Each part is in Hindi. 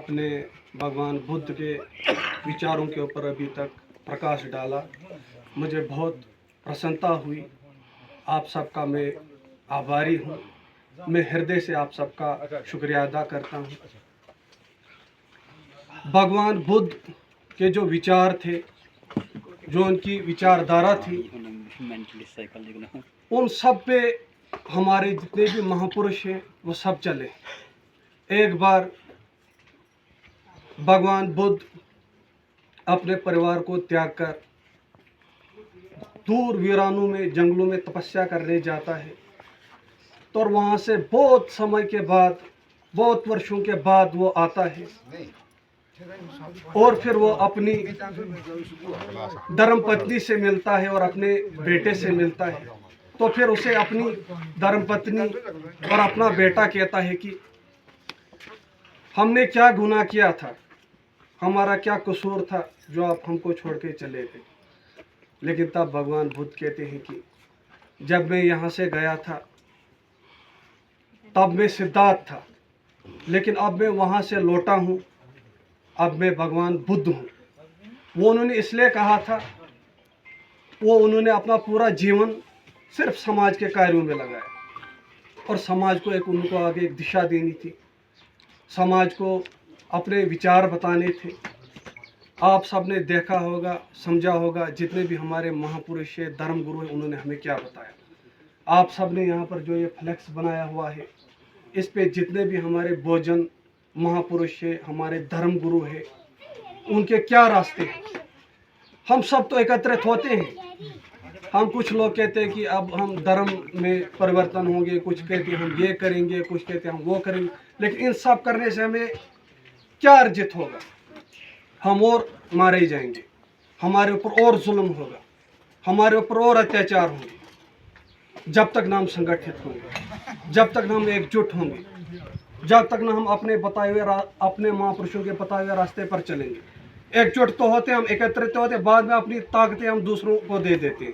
अपने भगवान बुद्ध के विचारों के ऊपर अभी तक प्रकाश डाला। मुझे बहुत प्रसन्नता हुई। आप सबका मैं आभारी हूँ। मैं हृदय से आप सबका शुक्रिया अदा करता हूँ। भगवान बुद्ध के जो विचार थे, जो उनकी विचारधारा थी, उन सब पे हमारे जितने भी महापुरुष हैं वो सब चले। एक बार भगवान बुद्ध अपने परिवार को त्याग कर दूर वीरानों में, जंगलों में तपस्या करने जाता है। तो और वहाँ से बहुत समय के बाद, बहुत वर्षों के बाद वो आता है और फिर वो अपनी धर्मपत्नी से मिलता है और अपने बेटे से मिलता है। तो फिर उसे अपनी धर्मपत्नी और अपना बेटा कहता है कि हमने क्या गुनाह किया था, हमारा क्या कसूर था जो आप हमको छोड़ के चले गए। लेकिन तब भगवान बुद्ध कहते हैं कि जब मैं यहाँ से गया था तब मैं सिद्धार्थ था, लेकिन अब मैं वहाँ से लौटा हूँ, अब मैं भगवान बुद्ध हूँ। वो उन्होंने इसलिए कहा था, वो उन्होंने अपना पूरा जीवन सिर्फ समाज के कार्यों में लगाया और समाज को उनको आगे एक दिशा देनी थी, समाज को अपने विचार बताने थे। आप सब ने देखा होगा, समझा होगा, जितने भी हमारे महापुरुष है, धर्म गुरु हैं, उन्होंने हमें क्या बताया। आप सब ने यहाँ पर जो ये फ्लैक्स बनाया हुआ है, इस पे जितने भी हमारे भोजन महापुरुष है, हमारे धर्म गुरु है, उनके क्या रास्ते हैं। हम सब तो एकत्रित होते हैं। हम कुछ लोग कहते हैं कि अब हम धर्म में परिवर्तन होंगे, कुछ कहते हैं हम ये करेंगे, कुछ कहते हैं हम वो करेंगे। लेकिन इन सब करने से हमें क्या अर्जित होगा? हम और मारे जाएंगे, हमारे ऊपर और जुल्म होगा, हमारे ऊपर और अत्याचार होंगे। जब तक ना हम संगठित होंगे, जब तक ना हम एकजुट होंगे, जब तक ना हम अपने बताए हुए अपने महापुरुषों के बताए हुए रास्ते पर चलेंगे। एकजुट तो होते, हम एकत्रित होते, बाद में अपनी ताकतें हम दूसरों को दे देते हैं।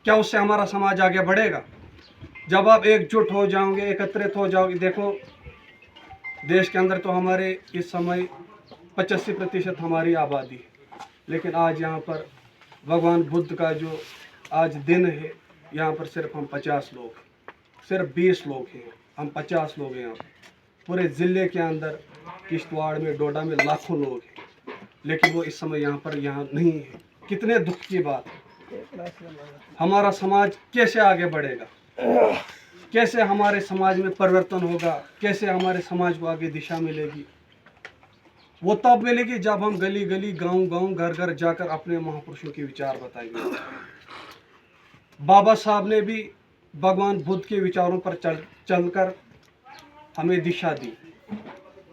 क्या उससे हमारा समाज आगे बढ़ेगा? जब आप एकजुट हो जाओगे, एकत्रित हो जाओगे। देखो, देश के अंदर तो हमारे इस समय 85% हमारी आबादी है, लेकिन आज यहाँ पर भगवान बुद्ध का जो आज दिन है, यहाँ पर सिर्फ हम 50 लोग हैं, सिर्फ 20 लोग हैं, हम 50 लोग हैं यहाँ पर। पूरे ज़िले के अंदर किश्तवाड़ में, डोडा में लाखों लोग हैं, लेकिन वो इस समय यहाँ नहीं है। कितने दुख की बात है। हमारा समाज कैसे आगे बढ़ेगा? कैसे हमारे समाज में परिवर्तन होगा? कैसे हमारे समाज को आगे दिशा मिलेगी? वो तब मिलेगी जब हम गली गली, गांव गांव, घर घर जाकर अपने महापुरुषों के विचार बताएंगे। बाबा साहब ने भी भगवान बुद्ध के विचारों पर चलकर हमें दिशा दी।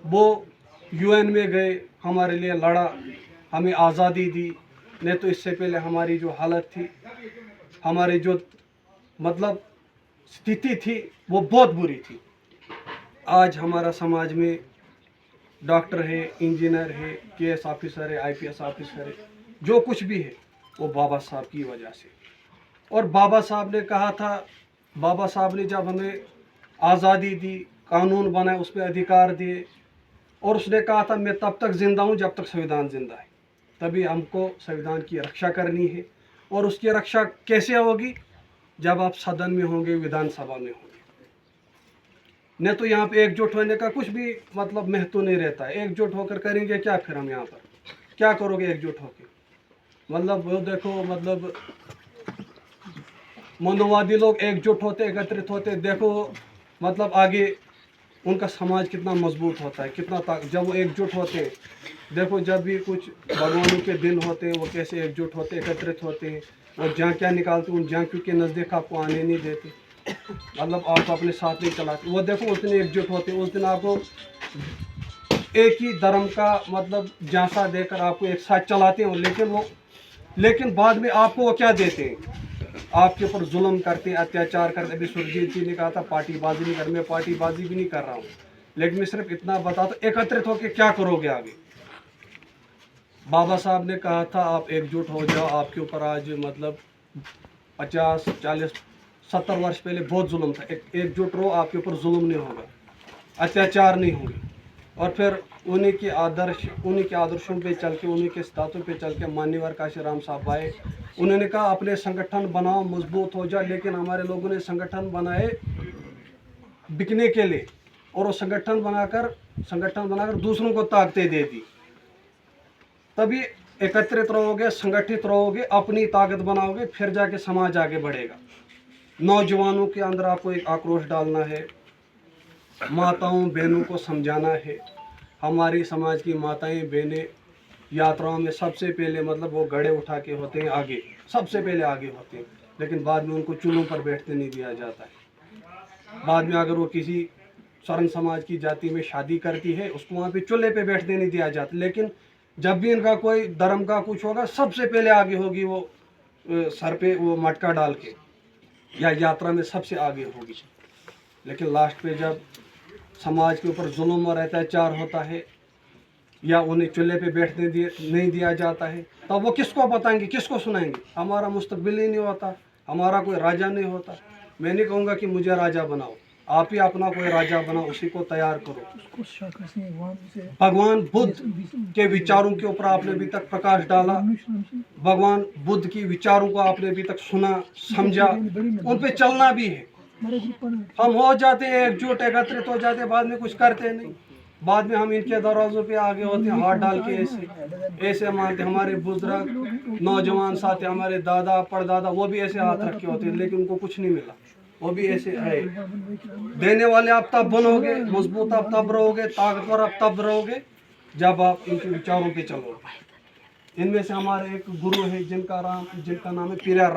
वो यूएन में गए, हमारे लिए लड़ा, हमें आज़ादी दी। नहीं तो इससे पहले हमारी जो हालत थी, हमारी जो मतलब स्थिति थी, वो बहुत बुरी थी। आज हमारा समाज में डॉक्टर है, इंजीनियर है, केएस ऑफिसर है, आईपीएस ऑफिसर है, जो कुछ भी है वो बाबा साहब की वजह से। और बाबा साहब ने कहा था, बाबा साहब ने जब हमें आज़ादी दी, कानून बनाए, उस पर अधिकार दिए, और उसने कहा था मैं तब तक जिंदा हूँ जब तक संविधान जिंदा है। तभी हमको संविधान की रक्षा करनी है। और उसकी रक्षा कैसे होगी? जब आप सदन में होंगे, विधानसभा में होंगे। नहीं तो यहाँ पे एकजुट होने का कुछ भी मतलब महत्व नहीं रहता है। एकजुट होकर करेंगे क्या? फिर हम यहाँ पर क्या करोगे एकजुट होकर? मतलब वो देखो, मतलब मनोवादी लोग एकजुट होते, एकत्रित होते, देखो मतलब आगे उनका समाज कितना मजबूत होता है, कितना जब वो एकजुट होते। देखो, जब भी कुछ भगवानों के दिन होते हैं, वो कैसे एकजुट होते, एकत्रित होते हैं। और झांकियाँ निकालते, उन झांकियों के नज़दीक आपको आने नहीं देते, मतलब आपको अपने साथ नहीं चलाते। वो देखो, उस दिन एकजुट होते, उस दिन आपको एक ही धर्म का मतलब झांसा देकर आपको एक साथ चलाते हैं। लेकिन बाद में आपको वो क्या देते हैं? आपके ऊपर जुल्म करते, अत्याचार करते। अभी सुरजीत जी ने कहा था पार्टीबाजी नहीं कर, मैं पार्टीबाजी भी नहीं कर रहा हूँ, लेकिन मैं सिर्फ इतना बताता, एकत्रित होकर क्या करोगे आगे? बाबा साहब ने कहा था आप एकजुट हो जाओ। आपके ऊपर आज मतलब 50, 40, 70 वर्ष पहले बहुत जुल्म था। एकजुट रहो, आपके ऊपर जुल्म नहीं होगा, अत्याचार नहीं होंगे। और फिर उन्हीं के आदर्शों पे चल के, उन्हीं के सिद्धांतों पे चल के मान्यवर काशीराम साहब आए। उन्होंने कहा अपने संगठन बनाओ, मजबूत हो जाए, लेकिन हमारे लोगों ने संगठन बनाए बिकने के लिए, और वो संगठन बनाकर दूसरों को ताकतें दे दी। तभी एकत्रित रहोगे, संगठित रहोगे, अपनी ताकत बनाओगे, फिर जाके समाज आगे बढ़ेगा। नौजवानों के अंदर आपको एक आक्रोश डालना है, माताओं बहनों को समझाना है। हमारी समाज की माताएं बहनें यात्राओं में सबसे पहले मतलब वो घड़े उठा के होते हैं आगे, सबसे पहले आगे होते हैं, लेकिन बाद में उनको चूल्हों पर बैठते नहीं दिया जाता है। बाद में अगर वो किसी स्वर्ण समाज की जाति में शादी करती है, उसको वहाँ पे चूल्हे पे बैठने नहीं दिया जाता। लेकिन जब भी इनका कोई धर्म का कुछ होगा, सबसे पहले आगे होगी वो सर पे वो मटका डाल के, या यात्रा में सबसे आगे होगी। लेकिन लास्ट पे जब समाज के ऊपर जुल्म और अत्याचार होता है, या उन्हें चूल्हे पे बैठने नहीं दिया जाता है, तब वो किसको बताएंगे, किसको सुनाएंगे? हमारा मुस्तकबिल ही नहीं होता, हमारा कोई राजा नहीं होता। मैं नहीं कहूँगा कि मुझे राजा बनाओ, आप ही अपना कोई राजा बनाओ, उसी को तैयार करो। भगवान बुद्ध के विचारों के ऊपर आपने अभी तक प्रकाश डाला, भगवान बुद्ध की विचारों को आपने अभी तक सुना, समझा, उन पे चलना भी है। हम हो जाते हैं एकजुट, एकत्रित हो जाते हैं, बाद में कुछ करते नहीं। बाद में हम इनके दरवाजों पे आगे होते हैं, हाथ डाल के ऐसे मानते। हमारे बुजुर्ग नौजवान साथ, हमारे दादा परदादा, वो भी ऐसे हाथ रखे होते हैं, लेकिन उनको कुछ नहीं मिला, वो भी ऐसे आए। देने वाले आप तब बनोगे, मजबूत आप तब रहोगे, ताकतवर आप तब रहोगे जब आप इनके विचारों पे चलोगे। इनमें से हमारे एक गुरु है जिनका नाम है पीरा राम।